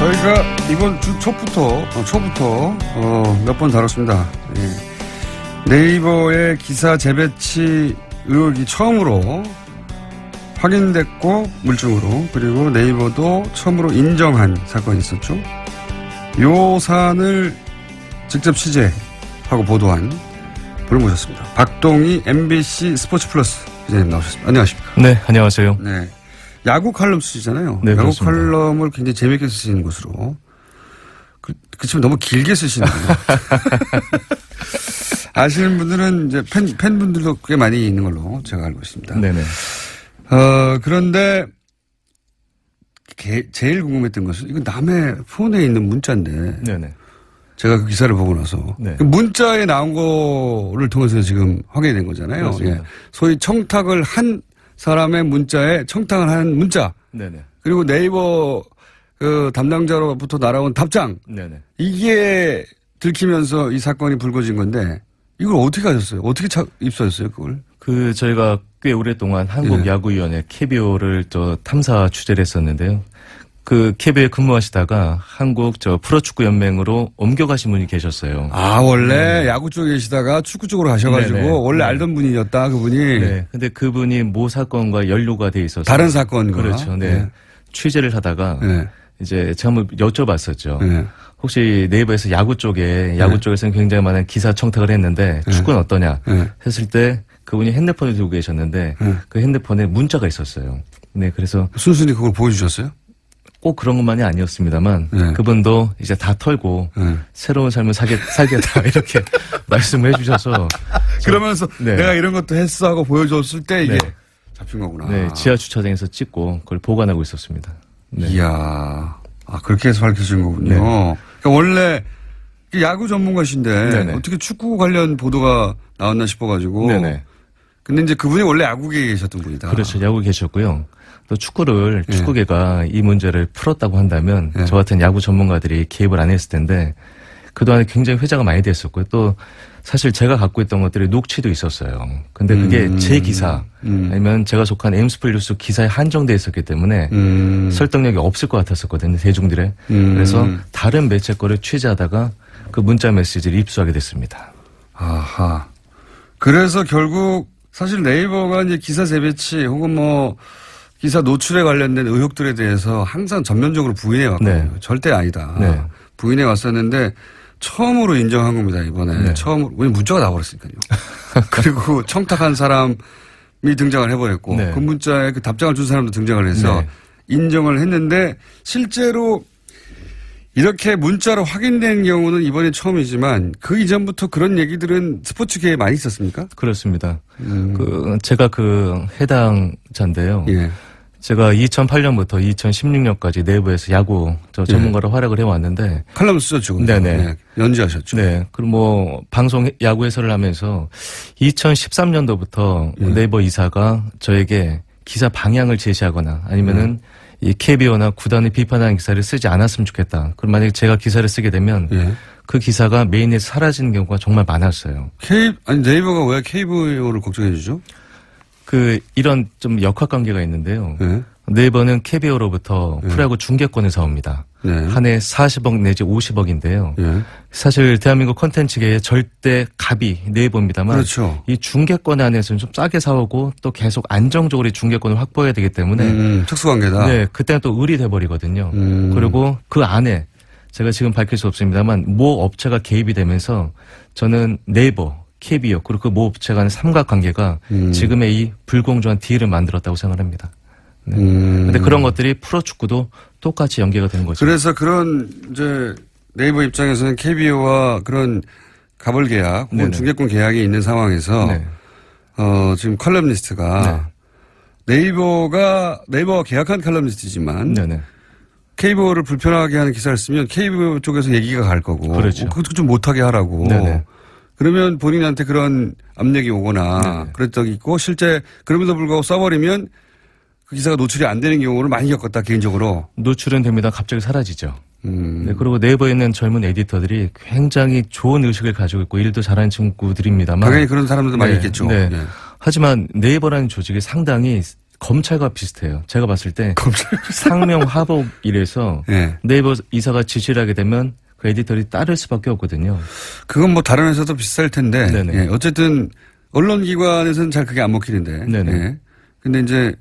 저희가 이번 주 초부터 몇 번 다뤘습니다. 예. 네이버의 기사 재배치 의혹이 처음으로 확인됐고 물증으로, 그리고 네이버도 처음으로 인정한 사건이 있었죠. 요 사안을 직접 취재하고 보도한 분을 모셨습니다. 박동희 MBC 스포츠 플러스 기자님 나오셨습니다. 안녕하십니까? 네, 안녕하세요. 네. 야구 칼럼 쓰시잖아요. 네, 야구 그렇습니다. 칼럼을 굉장히 재미있게 쓰시는 것으로. 그치만 너무 길게 쓰시는 거예요. 아시는 분들은 이제 팬분들도 꽤 많이 있는 걸로 제가 알고 있습니다. 네네. 그런데 제일 궁금했던 것은 이거 남의 폰에 있는 문자인데. 네네. 제가 그 기사를 보고 나서. 네. 그 문자에 나온 거를 통해서 지금 확인이 된 거잖아요. 예. 소위 청탁을 한 사람의 문자에 청탁을 한 문자. 네네. 그리고 네이버 그 담당자로부터 날아온 답장. 네네. 이게 들키면서 이 사건이 불거진 건데 이걸 어떻게 하셨어요? 어떻게 입수하셨어요, 그걸? 저희가 꽤 오랫동안 한국야구위원회 KBO를 탐사 취재를 했었는데요. 그 KBO에 근무하시다가 한국 프로축구연맹으로 옮겨가신 분이 계셨어요. 아, 원래 야구 쪽에 계시다가 축구 쪽으로 가셔가지고 네네. 원래 알던 분이었다, 그분이. 네. 근데 그분이 모 사건과 연루가 돼 있어서. 다른 사건과. 그렇죠. 네. 네. 취재를 하다가. 네. 이제 제가 한번 여쭤봤었죠. 네. 혹시 네이버에서 야구 네. 쪽에서는 굉장히 많은 기사 청탁을 했는데 축구는 어떠냐 네. 했을 때 그분이 핸드폰을 들고 계셨는데 그 핸드폰에 문자가 있었어요. 네, 그래서 순순히 그걸 보여주셨어요? 꼭 그런 것만이 아니었습니다만 네. 그분도 이제 다 털고 새로운 삶을 살겠다 이렇게 말씀을 해주셔서 그러면서 네. 내가 이런 것도 했어 하고 보여줬을 때 이게 네. 잡힌 거구나. 네, 지하 주차장에서 찍고 그걸 보관하고 있었습니다. 네. 이야, 그렇게 해서 밝혀진 거군요. 네. 그러니까 원래 야구 전문가신데 네네. 어떻게 축구 관련 보도가 나왔나 싶어가지고. 네네. 근데 이제 그분이 원래 야구계에 계셨던 분이다. 그렇죠. 야구 계셨고요. 또 네. 축구계가 이 문제를 풀었다고 한다면 네. 저 같은 야구 전문가들이 개입을 안 했을 텐데 그동안에 굉장히 회자가 많이 됐었고요. 또 사실 제가 갖고 있던 것들이 녹취도 있었어요. 근데 그게 제 기사 아니면 제가 속한 엠스플 기사에 한정돼 있었기 때문에 설득력이 없을 것 같았었거든요. 대중들의. 그래서 다른 매체 거를 취재하다가 그 문자 메시지를 입수하게 됐습니다. 아하. 그래서 결국 사실 네이버가 이제 기사 재배치 혹은 기사 노출에 관련된 의혹들에 대해서 항상 전면적으로 부인해 왔거든요. 네. 절대 아니다. 네. 부인해 왔었는데 처음으로 인정한 겁니다, 이번에. 네. 처음으로. 왜냐면 문자가 나와버렸으니까요. 그리고 청탁한 사람이 등장을 해버렸고 네. 그 문자에 그 답장을 준 사람도 등장을 해서 네. 인정을 했는데 실제로 이렇게 문자로 확인된 경우는 이번이 처음이지만 그 이전부터 그런 얘기들은 스포츠계에 많이 있었습니까? 그렇습니다. 제가 해당자인데요. 예. 제가 2008년부터 2016년까지 내부에서 야구 전문가로 활약을 해왔는데. 칼럼 쓰셨죠. 네네. 네. 연재하셨죠. 네. 그리고 방송 야구 해설을 하면서 2013년도부터 네이버 이사가 저에게 기사 방향을 제시하거나 아니면은 이 KBO나 구단을 비판하는 기사를 쓰지 않았으면 좋겠다. 그럼 만약에 제가 기사를 쓰게 되면 그 기사가 메인에서 사라지는 경우가 정말 많았어요. 네이버가 왜 KBO를 걱정해 주죠? 이런 좀 역학관계가 있는데요. 네이버는 KBO로부터 프로야구 중계권을 사옵니다. 네. 한 해 40억 내지 50억인데요. 네. 사실 대한민국 콘텐츠계의 절대 갑이 네이버입니다만 그렇죠. 이 중계권 안에서는 좀 싸게 사오고 또 계속 안정적으로 이 중계권을 확보해야 되기 때문에 특수관계다. 네, 그때는 또 을이 돼버리거든요. 그리고 그 안에 제가 지금 밝힐 수 없습니다만 모 업체가 개입이 되면서 저는 네이버, KBO 그리고 그 모 업체 간의 삼각관계가 지금의 이 불공정한 딜을 만들었다고 생각합니다. 네. 근데 그런 것들이 프로축구도 똑같이 연계가 되는 거죠. 그래서 그런 이제 네이버 입장에서는 KBO와 그런 가벌 계약 혹은 중계권 계약이 있는 상황에서 지금 컬럼니스트가 네이버가 계약한 컬럼니스트지만 KBO를 불편하게 하는 기사를 쓰면 KBO 쪽에서 얘기가 갈 거고 그렇죠. 그것도 좀 못하게 하라고. 네네. 그러면 본인한테 그런 압력이 오거나 그런 적이 있고 실제 그럼에도 불구하고 써버리면 그 기사가 노출이 안 되는 경우를 많이 겪었다, 개인적으로. 노출은 됩니다. 갑자기 사라지죠. 네, 그리고 네이버에 있는 젊은 에디터들이 굉장히 좋은 의식을 가지고 있고 일도 잘하는 친구들입니다만. 당연히 그런 사람들도 많이 있겠죠. 네. 하지만 네이버라는 조직이 상당히 검찰과 비슷해요. 제가 봤을 때 상명 하복 이래서 네. 네이버 이사가 지시를 하게 되면 그 에디터들이 따를 수밖에 없거든요. 그건 뭐 다른 회사도 비슷할 텐데 예, 어쨌든 언론기관에서는 잘 그게 안 먹히는데. 예. 근데 이제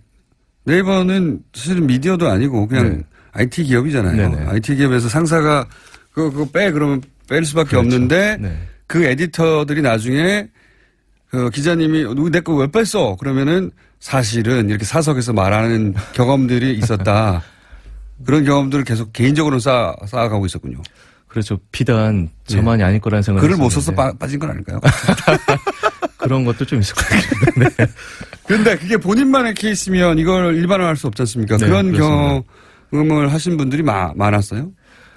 네이버는 사실은 미디어도 아니고 그냥 IT 기업이잖아요. 네네. IT 기업에서 상사가 그거 빼 그러면 뺄 수밖에 그렇죠. 없는데 네. 그 에디터들이 나중에 그 기자님이 내 거 왜 뺐어? 그러면은 사실은 이렇게 사석에서 말하는 경험들이 있었다. 그런 경험들을 계속 개인적으로 쌓아가고 있었군요. 그렇죠. 비단 저만이 아닐 거라는 생각을 글을 못 써서 빠진 건 아닐까요? 그런 것도 좀 있을 것 같아요. 네. 그런데 그게 본인만의 케이스면 이걸 일반화할 수 없지 않습니까? 네, 그런 그렇습니다. 경험을 하신 분들이 많았어요?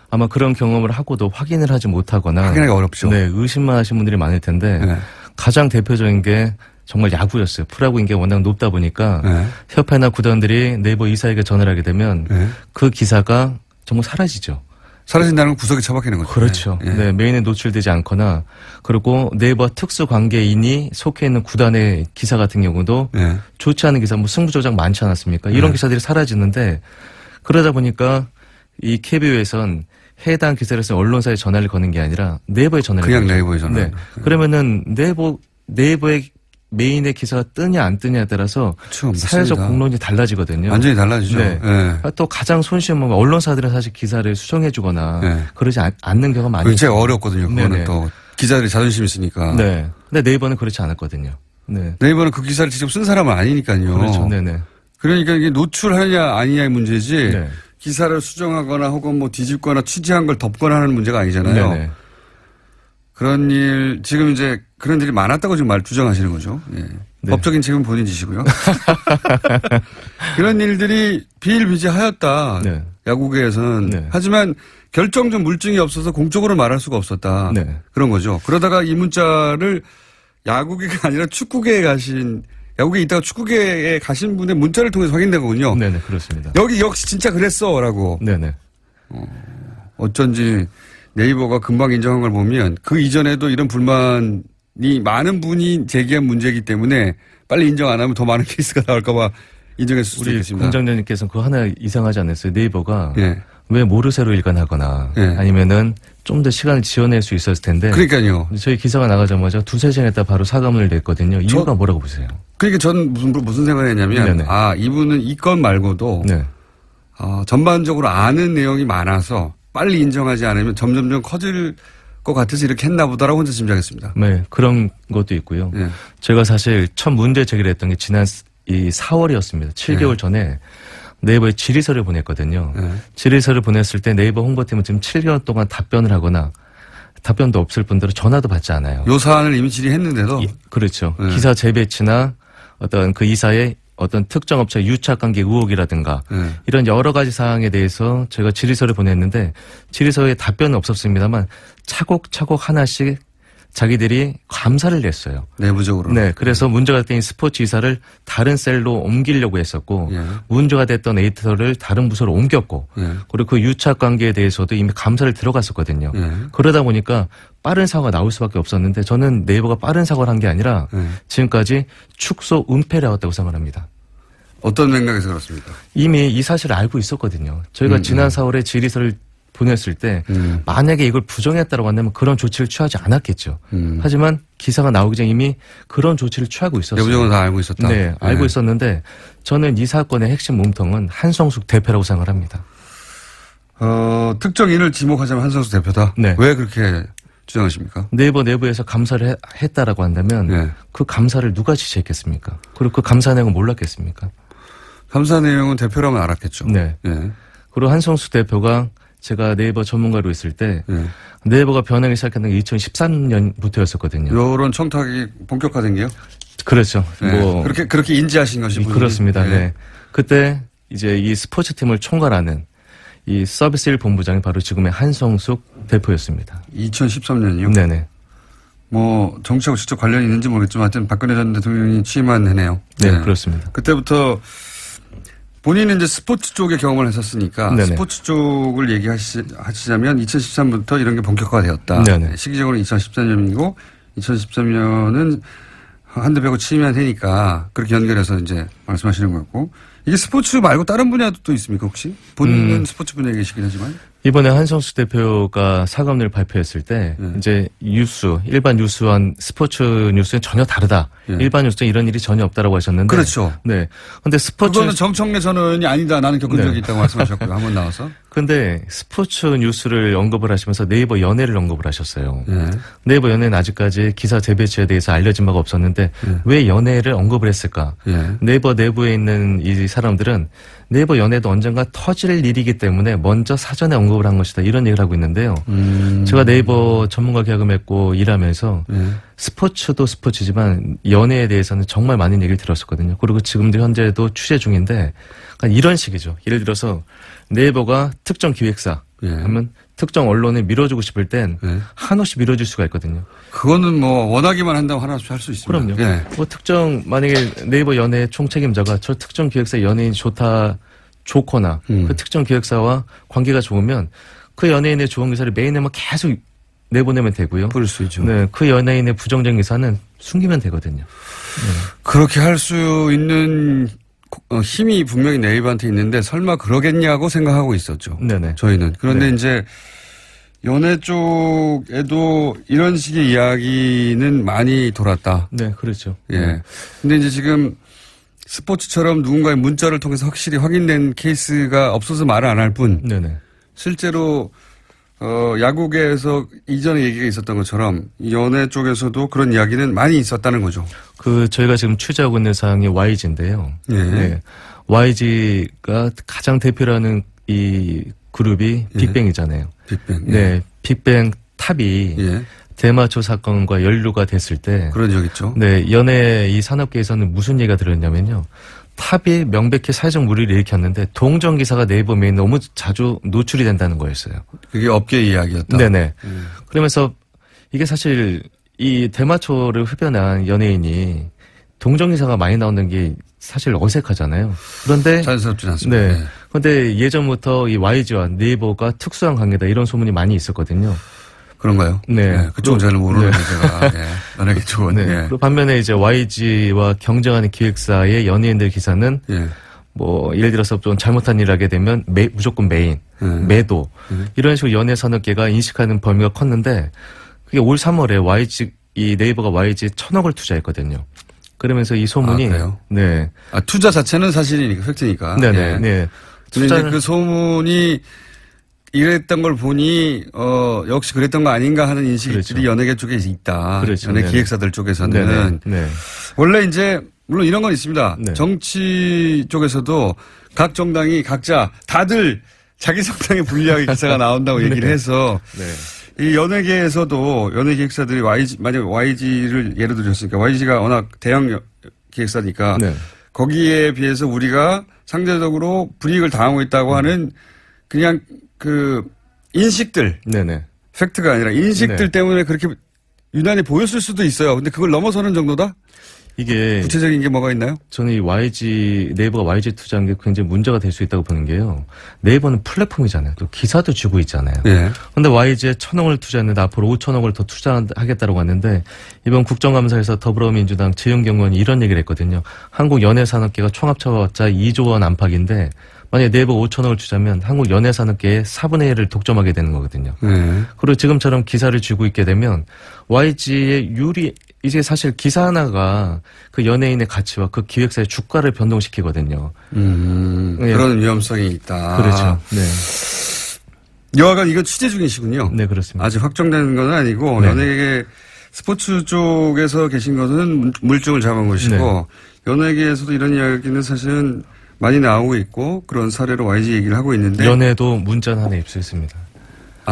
아마 그런 경험을 하고도 확인을 하지 못하거나 확인하기 어렵죠. 네, 의심만 하신 분들이 많을 텐데 네. 가장 대표적인 게 정말 야구였어요. 프로야구 인기가 워낙 높다 보니까 협회나 구단들이 네이버 이사에게 전화를 하게 되면 그 기사가 정말 사라지죠. 사라진다는 건 구석에 처박히는 거죠. 그렇죠. 네, 메인에 노출되지 않거나 그리고 네이버 특수 관계인이 속해 있는 구단의 기사 같은 경우도 좋지 않은 기사, 뭐 승부조작 많지 않았습니까? 이런 기사들이 사라지는데 그러다 보니까 이 KBO에선 해당 기사를 쓴 언론사에 전화를 거는 게 아니라 네이버에 전화를 그냥 거죠. 네이버에 전화. 네. 그러면은 네이버의 메인의 기사가 뜨냐 안 뜨냐에 따라서 그렇죠. 사회적 맞습니다. 공론이 달라지거든요. 완전히 달라지죠. 네. 또 가장 손쉬운 건 언론사들은 사실 기사를 수정해주거나 그러지 않는 경우가 많이 그게 어렵거든요. 그거는 네네. 또 기자들이 자존심이 있으니까. 네. 근데 네이버는 그렇지 않았거든요. 네. 네이버는 그 기사를 직접 쓴 사람은 아니니까요. 그렇죠. 네네. 그러니까 이게 노출하냐 아니냐의 문제지 네. 기사를 수정하거나 혹은 뭐 뒤집거나 취재한 걸 덮거나 하는 문제가 아니잖아요. 네네. 그런 일, 지금 이제 그런 일이 많았다고 지금 주장하시는 거죠. 예. 네. 법적인 책임은 본인 지시고요. 그런 일들이 비일비재하였다. 네. 야구계에서는. 네. 하지만 결정적 물증이 없어서 공적으로 말할 수가 없었다. 네. 그런 거죠. 그러다가 이 문자를 야구계가 아니라 축구계에 가신, 야구계에 있다가 축구계에 가신 분의 문자를 통해서 확인된 거군요. 네네, 그렇습니다. 여기 역시 진짜 그랬어. 라고. 네네. 어쩐지 네이버가 금방 인정한 걸 보면 그 이전에도 이런 불만이 많은 분이 제기한 문제이기 때문에 빨리 인정 안 하면 더 많은 케이스가 나올까봐 인정했을 수도 우리 있겠습니다. 공장장님께서는 그거 하나 이상하지 않았어요? 네이버가 예. 왜 모르쇠로 일관하거나 아니면은 좀 더 시간을 지어낼 수 있었을 텐데. 그러니까요. 저희 기사가 나가자마자 두세 시간 있다 바로 사과문을 냈거든요. 이유가 뭐라고 보세요? 그러니까 전 무슨 생각을 했냐면 네네. 이분은 이 건 말고도 네. 전반적으로 아는 내용이 많아서 빨리 인정하지 않으면 점점점 커질 것 같아서 이렇게 했나 보다라고 혼자 짐작했습니다. 네, 그런 것도 있고요. 네. 제가 사실 첫 문제 제기를 했던 게 지난 이 4월이었습니다. 7개월 전에 네이버에 질의서를 보냈거든요. 질의서를 보냈을 때 네이버 홍보팀은 지금 7개월 동안 답변을 하거나 답변도 없을 뿐더러 전화도 받지 않아요. 요 사안을 이미 질의했는데도. 그렇죠. 기사 재배치나 어떤 그 이사의 어떤 특정 업체 유착관계 의혹이라든가 이런 여러 가지 사항에 대해서 제가 질의서를 보냈는데 질의서에 답변은 없었습니다만 차곡차곡 하나씩 자기들이 감사를 냈어요. 내부적으로. 네. 그래서 문제가 됐던 스포츠 이사를 다른 셀로 옮기려고 했었고 문제가 됐던 에디터를 다른 부서로 옮겼고 그리고 그 유착 관계에 대해서도 이미 감사를 들어갔었거든요. 그러다 보니까 빠른 사과가 나올 수밖에 없었는데 저는 네이버가 빠른 사과를 한 게 아니라 지금까지 축소 은폐를 해왔다고 생각합니다. 어떤 맥락에서 그렇습니까? 이미 이 사실을 알고 있었거든요. 저희가 지난 4월에 질의서를 보냈을 때 만약에 이걸 부정했다라고 한다면 그런 조치를 취하지 않았겠죠. 하지만 기사가 나오기 전에 이미 그런 조치를 취하고 있었어요. 내부적으로 다 알고 있었다. 네, 알고 있었는데 저는 이 사건의 핵심 몸통은 한성숙 대표라고 생각을 합니다. 특정인을 지목하자면 한성숙 대표다. 네. 왜 그렇게 주장하십니까? 네이버 내부에서 감사를 했다라고 한다면 그 감사를 누가 지시했겠습니까? 그리고 그 감사 내용은 몰랐겠습니까? 감사 내용은 대표라면 알았겠죠. 네. 그리고 한성숙 대표가 제가 네이버 전문가로 있을 때 네이버가 변하기 시작했던 게 2013년부터였었거든요. 이런 청탁이 본격화된 게요? 그렇죠. 뭐 그렇게 인지하신 것이 그렇습니다. 네. 그때 이제 이 스포츠팀을 총괄하는 이 서비스 1 본부장이 바로 지금의 한성숙 대표였습니다. 2013년이요? 네네. 뭐 정치하고 직접 관련이 있는지 모르겠지만 하여튼 박근혜 전 대통령이 취임한 해네요. 네, 그렇습니다. 그때부터 본인은 이제 스포츠 쪽에 경험을 했었으니까 네네. 스포츠 쪽을 얘기하시자면 2013부터 이런 게 본격화되었다. 네네. 시기적으로 2014년이고 2013년은 한두 배고 취임한 해니까 그렇게 연결해서 이제 말씀하시는 거고 이게 스포츠 말고 다른 분야도 또 있습니까 혹시? 본인은 스포츠 분야에 계시긴 하지만. 이번에 한성수 대표가 사과문을 발표했을 때 이제 일반 뉴스와 스포츠 뉴스는 전혀 다르다. 일반 뉴스는 이런 일이 전혀 없다라고 하셨는데. 그렇죠. 네. 근데 스포츠 그거는 정청래 전원이 아니다. 나는 겪은 적이 있다고 말씀하셨고요. 한번 나와서. 근데 스포츠 뉴스를 언급을 하시면서 네이버 연예를 언급을 하셨어요. 네이버 연예는 아직까지 기사 재배치에 대해서 알려진 바가 없었는데 왜 연예를 언급을 했을까? 네이버 내부에 있는 이 사람들은 네이버 연예도 언젠가 터질 일이기 때문에 먼저 사전에 언급을 한 것이다. 이런 얘기를 하고 있는데요. 제가 네이버 전문가 계약을 맺고 일하면서 스포츠도 스포츠지만 연예에 대해서는 정말 많은 얘기를 들었었거든요. 그리고 지금도 현재도 취재 중인데 이런 식이죠. 예를 들어서 네이버가 특정 기획사 하면 특정 언론에 밀어주고 싶을 땐 한없이 밀어줄 수가 있거든요. 그거는 뭐 원하기만 한다고 한없이 할 수 있습니다. 그럼요. 예. 뭐 특정 만약에 네이버 연예 총책임자가 저 특정 기획사 연예인이 좋거나 그 특정 기획사와 관계가 좋으면 그 연예인의 좋은 기사를 메인에만 계속 내보내면 되고요. 그럴 수 있죠. 네, 그 연예인의 부정적인 기사는 숨기면 되거든요. 그렇게 할 수 있는 힘이 분명히 네이버한테 있는데 설마 그러겠냐고 생각하고 있었죠. 네네. 저희는. 그런데 이제 연예 쪽에도 이런 식의 이야기는 많이 돌았다. 네, 그렇죠. 예. 근데 이제 지금 스포츠처럼 누군가의 문자를 통해서 확실히 확인된 케이스가 없어서 말을 안 할 뿐. 네네. 실제로 야구계에서 이전에 얘기가 있었던 것처럼 연예 쪽에서도 그런 이야기는 많이 있었다는 거죠. 저희가 지금 취재하고 있는 사항이 YG인데요. 네. YG가 가장 대표라는 이 그룹이 빅뱅이잖아요. 빅뱅. 네. 빅뱅 탑이 대마초 사건과 연루가 됐을 때. 그런 적 있죠. 네. 연예 이 산업계에서는 무슨 얘기가 들었냐면요. 탑이 명백히 사회적 물의를 일으켰는데 동정 기사가 네이버 메인 너무 자주 노출이 된다는 거였어요. 그게 업계 이야기였다. 네네. 그러면서 이게 사실 이 대마초를 흡연한 연예인이 동정 기사가 많이 나오는 게 사실 어색하잖아요. 그런데 자연스럽진 않습니다. 네. 그런데 예전부터 이 YG와 네이버가 특수한 관계다 이런 소문이 많이 있었거든요. 그런가요? 네. 네. 그쪽은 잘 모르는데 제가. 연예계 쪽은. 네. 그리고 반면에 이제 YG와 경쟁하는 기획사의 연예인들 기사는 뭐 예를 들어서 좀 잘못한 일을 하게 되면 무조건 메인, 매도 이런 식으로 연예 산업계가 인식하는 범위가 컸는데 그게 올 3월에 이 네이버가 YG에 1,000억을 투자했거든요. 그러면서 이 소문이 네. 투자 자체는 사실이니까 팩트니까. 네네. 네. 투자는 그 소문이 이랬던 걸 보니 역시 그랬던 거 아닌가 하는 인식들이 연예계 쪽에 있다. 그렇죠. 연예 기획사들 쪽에서는 원래 이제 물론 이런 건 있습니다. 정치 쪽에서도 각 정당이 각자 다들 자기 정당에 불리하게 기사가 나온다고 얘기를 해서 이 연예계에서도 연예 기획사들이 만약 YG를 예를 들었으니까 YG가 워낙 대형 기획사니까 거기에 비해서 우리가 상대적으로 불이익을 당하고 있다고 하는 그냥 그 인식들, 팩트가 아니라 인식들 때문에 그렇게 유난히 보였을 수도 있어요. 근데 그걸 넘어서는 정도다? 이게 구체적인 게 뭐가 있나요? 저는 이 네이버가 YG 투자한 게 굉장히 문제가 될 수 있다고 보는 게요. 네이버는 플랫폼이잖아요. 또 기사도 주고 있잖아요. 그런데 YG에 1,000억을 투자했는데 앞으로 5,000억을 더 투자하겠다고 했는데 이번 국정감사에서 더불어민주당 지은경 의원이 이런 얘기를 했거든요. 한국 연예산업계가 총합쳐봤자 2조 원 안팎인데 만약에 네이버가 5,000억을 투자하면 한국 연예산업계의 4분의 1을 독점하게 되는 거거든요. 그리고 지금처럼 기사를 주고 있게 되면 YG의 이제 사실 기사 하나가 그 연예인의 가치와 그 기획사의 주가를 변동시키거든요. 그런 위험성이 있다. 그렇죠. 네. 여하간 이거 취재 중이시군요. 네, 그렇습니다. 아직 확정된 건 아니고 연예계 스포츠 쪽에서 계신 것은 물증을 잡은 것이고 연예계에서도 이런 이야기는 사실은 많이 나오고 있고 그런 사례로 YG 얘기를 하고 있는데 연예도 문자는 하나 입수했습니다.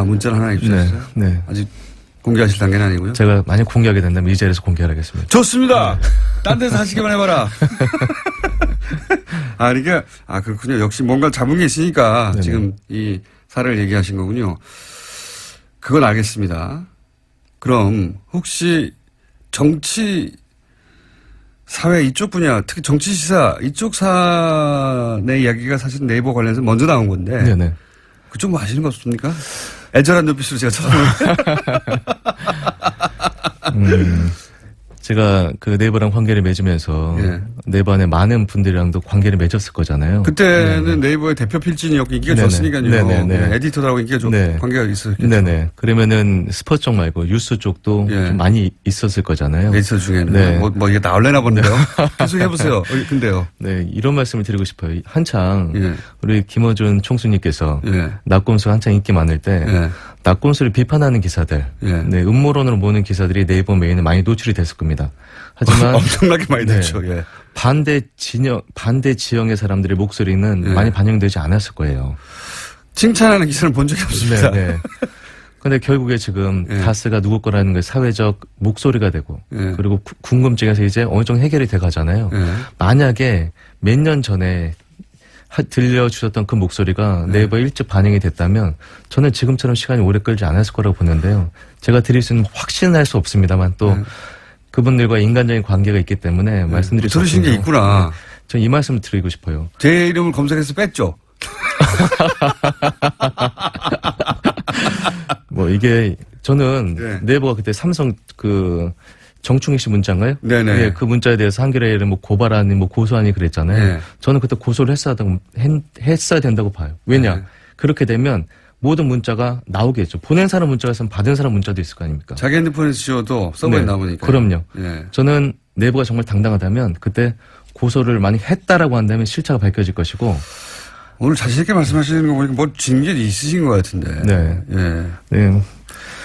문자를 하나 입수했어요? 네. 아직 공개하실 단계는 아니고요? 제가 만약 공개하게 된다면 이 자리에서 공개하겠습니다. 좋습니다. 딴 데서 하시기만 해봐라. 그러니까 그렇군요. 역시 뭔가 잡은 게 있으니까 지금 이 사례를 얘기하신 거군요. 그건 알겠습니다. 그럼 혹시 정치 사회 이쪽 분야, 특히 정치 시사 이쪽 사안의 이야기가 사실 네이버 관련해서 먼저 나온 건데 그쪽 뭐 아시는 거 없습니까? 애절한 눈빛으로 제가 쳐다보는데. 제가 그 네이버랑 관계를 맺으면서 네이버 안에 많은 분들이랑도 관계를 맺었을 거잖아요. 그때는 네이버의 대표 필진이었고 인기가 좋았으니까요. 에디터라고 인기가 관계가 있었겠죠. 네네. 그러면은 스포츠 쪽 말고 뉴스 쪽도 좀 많이 있었을 거잖아요. 에디터 중에는. 뭐 이게 나올래나 본데요. 계속 해보세요. 근데요. 네, 이런 말씀을 드리고 싶어요. 한창 우리 김어준 총수님께서 낙곰수 한창 인기 많을 때 낙곰수를 비판하는 기사들, 음모론으로 모는 기사들이 네이버 메인에 많이 노출이 됐을 겁니다. 하지만 엄청나게 많이 됐죠. 반대 지형의 사람들의 목소리는 많이 반영되지 않았을 거예요. 칭찬하는 기사를 본 적이 없습니다. 근데 결국에 지금 다스가 누구 거라는 게 사회적 목소리가 되고 그리고 궁금증에서 이제 어느 정도 해결이 돼 가잖아요. 만약에 몇 년 전에 들려주셨던 그 목소리가 네이버에 일찍 반영이 됐다면 저는 지금처럼 시간이 오래 끌지 않았을 거라고 보는데요. 제가 드릴 수 있는 확신은 할 수 없습니다만 또 그분들과 인간적인 관계가 있기 때문에 말씀드릴 수 들으신 게 있구나. 저는 이 말씀을 드리고 싶어요. 제 이름을 검색해서 뺐죠? 뭐 이게 저는 네이버가 그때 삼성 그 정충희 씨 문자인가요? 네네. 그 문자에 대해서 한겨레를 뭐 고발하니 뭐 고소하니 그랬잖아요. 저는 그때 고소를 했어야 된다고 봐요. 왜냐? 그렇게 되면 모든 문자가 나오겠죠. 보낸 사람 문자가 있으면 받은 사람 문자도 있을 거 아닙니까? 자기 핸드폰에서 지워도 서버에 나오니까. 그럼요. 저는 네이버가 정말 당당하다면 그때 고소를 많이 했다라고 한다면 실체가 밝혀질 것이고. 오늘 자신 있게 말씀하시는 거 보니까 뭐 징계도 있으신 것 같은데. 네.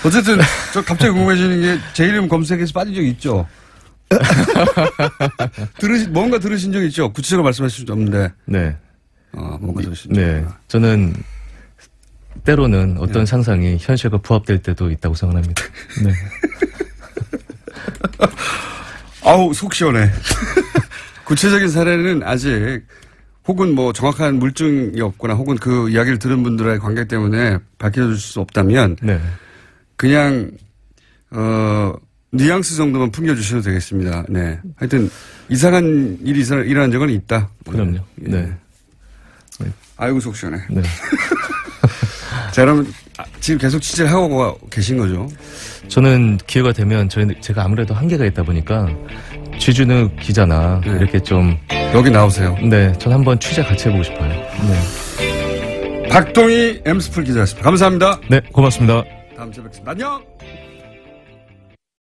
어쨌든 저 갑자기 궁금해지는 게 제 이름 검색해서 빠진 적 있죠? 뭔가 들으신 적 있죠? 구체적으로 말씀하실 수 없는데. 뭔가 들으신 적. 저는 때로는 어떤 상상이 현실과 부합될 때도 있다고 생각합니다. 아우 속 시원해. 구체적인 사례는 아직 혹은 뭐 정확한 물증이 없거나 혹은 그 이야기를 들은 분들의 관계 때문에 밝혀줄 수 없다면 그냥 뉘앙스 정도만 풍겨주셔도 되겠습니다. 하여튼 이상한 일이 일어난 적은 있다. 그럼요. 아이고 속 시원해. 자, 그러면 지금 계속 취재를 하고 계신 거죠? 저는 기회가 되면 제가 아무래도 한계가 있다 보니까 취준우 기자나 이렇게 좀 여기 나오세요. 전 한번 취재 같이 해보고 싶어요. 박동희 엠스풀 기자였습니다. 감사합니다. 네, 고맙습니다. 다음 주에 뵙겠습니다. 안녕!